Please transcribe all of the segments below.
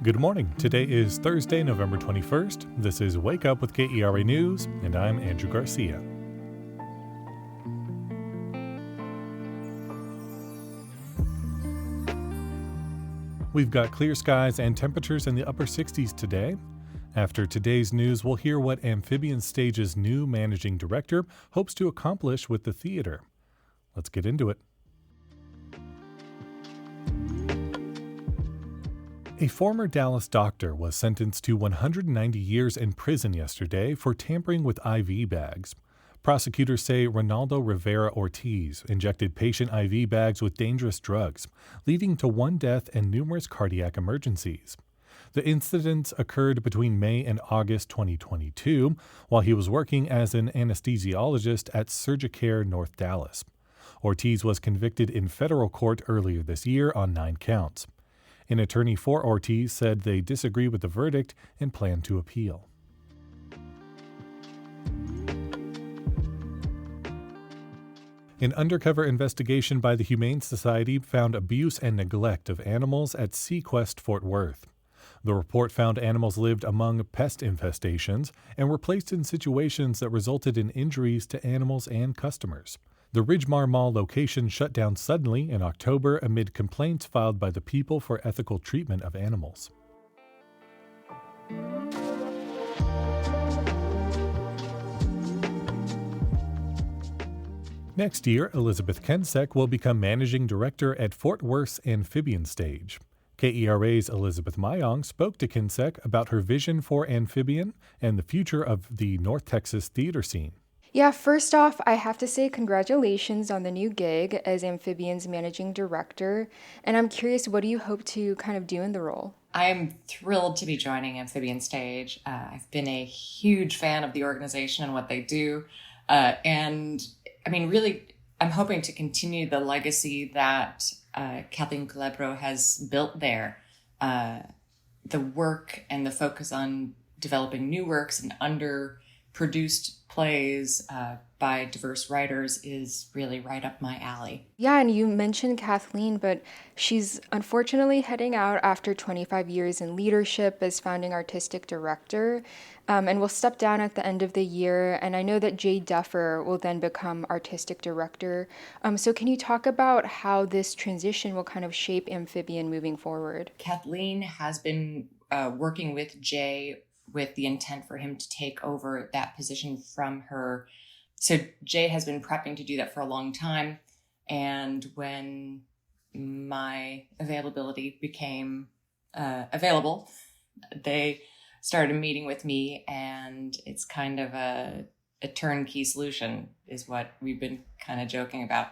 Good morning. Today is Thursday, November 21st. This is Wake Up with KERA News, and I'm Andrew Garcia. We've got clear skies and temperatures in the upper 60s today. After today's news, we'll hear what Amphibian Stage's new managing director hopes to accomplish with the theater. Let's get into it. A former Dallas doctor was sentenced to 190 years in prison yesterday for tampering with IV bags. Prosecutors say Ronaldo Rivera Ortiz injected patient IV bags with dangerous drugs, leading to one death and numerous cardiac emergencies. The incidents occurred between May and August 2022 while he was working as an anesthesiologist at Surgicare North Dallas. Ortiz was convicted in federal court earlier this year on 9 counts. An attorney for Ortiz said they disagree with the verdict and plan to appeal. An undercover investigation by the Humane Society found abuse and neglect of animals at Sequest Fort Worth. The report found animals lived among pest infestations and were placed in situations that resulted in injuries to animals and customers. The Ridgemar Mall location shut down suddenly in October amid complaints filed by the People for Ethical Treatment of Animals. Next year, Elizabeth Kensek will become managing director at Fort Worth's Amphibian Stage. KERA's Elizabeth Mayong spoke to Kensek about her vision for Amphibian and the future of the North Texas theater scene. Yeah, first off, I have to say congratulations on the new gig as Amphibian's managing director. And I'm curious, what do you hope to kind of do in the role? I'm thrilled to be joining Amphibian Stage. I've been a huge fan of the organization and what they do. Really, I'm hoping to continue the legacy that Kathleen Culebro has built there. The work and the focus on developing new works and underproduced plays by diverse writers is really right up my alley. Yeah, and you mentioned Kathleen, but she's unfortunately heading out after 25 years in leadership as founding artistic director, and will step down at the end of the year. And I know that Jay Duffer will then become artistic director. So can you talk about how this transition will kind of shape Amphibian moving forward? Kathleen has been working with Jay with the intent for him to take over that position from her. So Jay has been prepping to do that for a long time. And when my availability became available, they started meeting with me, and it's kind of a turnkey solution is what we've been kind of joking about,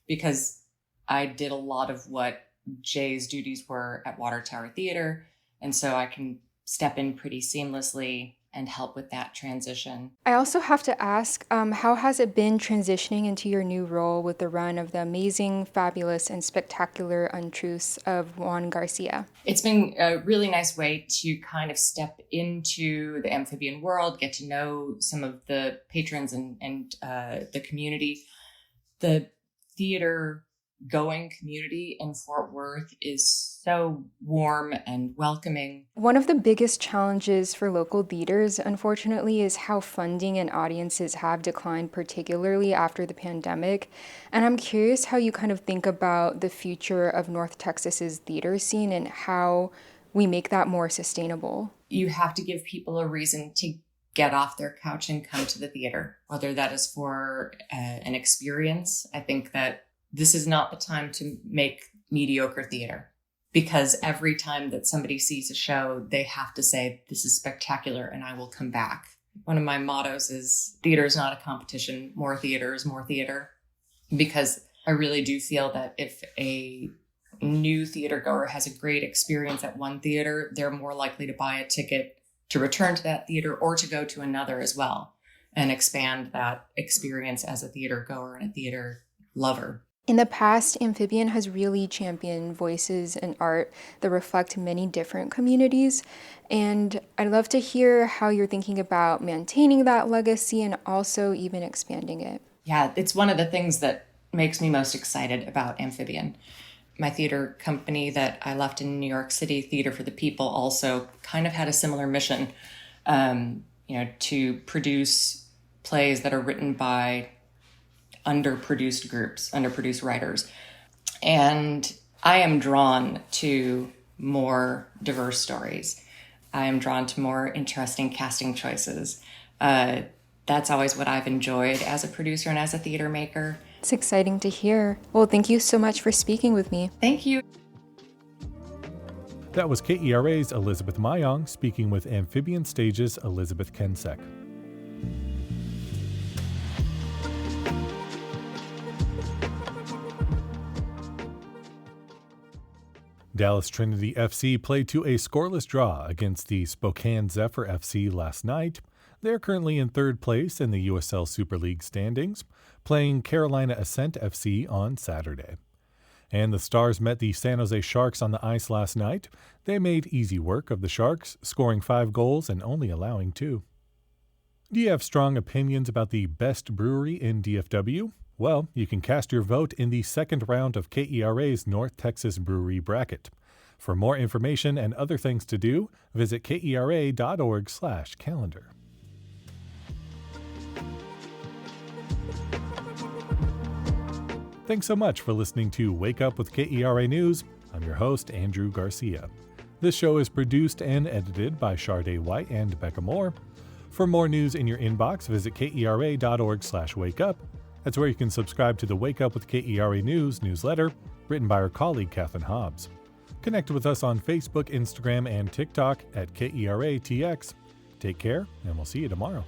because I did a lot of what Jay's duties were at Water Tower Theater. And so I can step in pretty seamlessly and help with that transition. I also have to ask, how has it been transitioning into your new role with the run of the amazing, fabulous, and spectacular untruths of Andrew Garcia? It's been a really nice way to kind of step into the amphibian world, get to know some of the patrons and the community. The theater going community in Fort Worth is so warm and welcoming. One of the biggest challenges for local theaters, unfortunately, is how funding and audiences have declined, particularly after the pandemic. And I'm curious how you kind of think about the future of North Texas's theater scene and how we make that more sustainable. You have to give people a reason to get off their couch and come to the theater, whether that is for an experience. I think that this is not the time to make mediocre theater, because every time that somebody sees a show, they have to say, this is spectacular and I will come back. One of my mottos is theater is not a competition. More theater is more theater, because I really do feel that if a new theater goer has a great experience at one theater, they're more likely to buy a ticket to return to that theater or to go to another as well and expand that experience as a theater goer and a theater lover. In the past, Amphibian has really championed voices and art that reflect many different communities, and I'd love to hear how you're thinking about maintaining that legacy and also even expanding it. Yeah, it's one of the things that makes me most excited about Amphibian. My theater company that I left in New York City, Theater for the People, also kind of had a similar mission, to produce plays that are written by underproduced groups, underproduced writers. And I am drawn to more diverse stories. I am drawn to more interesting casting choices. That's always what I've enjoyed as a producer and as a theater maker. It's exciting to hear. Well, thank you so much for speaking with me. Thank you. That was KERA's Elizabeth Mayong speaking with Amphibian Stage's Elizabeth Kensek. Dallas Trinity FC played to a scoreless draw against the Spokane Zephyr FC last night. They're currently in third place in the USL Super League standings, playing Carolina Ascent FC on Saturday. And the Stars met the San Jose Sharks on the ice last night. They made easy work of the Sharks, scoring 5 goals and only allowing 2. Do you have strong opinions about the best brewery in DFW? Well, you can cast your vote in the second round of KERA's North Texas Brewery Bracket. For more information and other things to do, visit kera.org/calendar. Thanks so much for listening to Wake Up with KERA News. I'm your host, Andrew Garcia. This show is produced and edited by Shardae White and Bekah Morr. For more news in your inbox, visit kera.org/wakeup. That's where you can subscribe to the Wake Up with KERA News newsletter, written by our colleague Kathleen Hobbs. Connect with us on Facebook, Instagram, and TikTok at KERATX. Take care, and we'll see you tomorrow.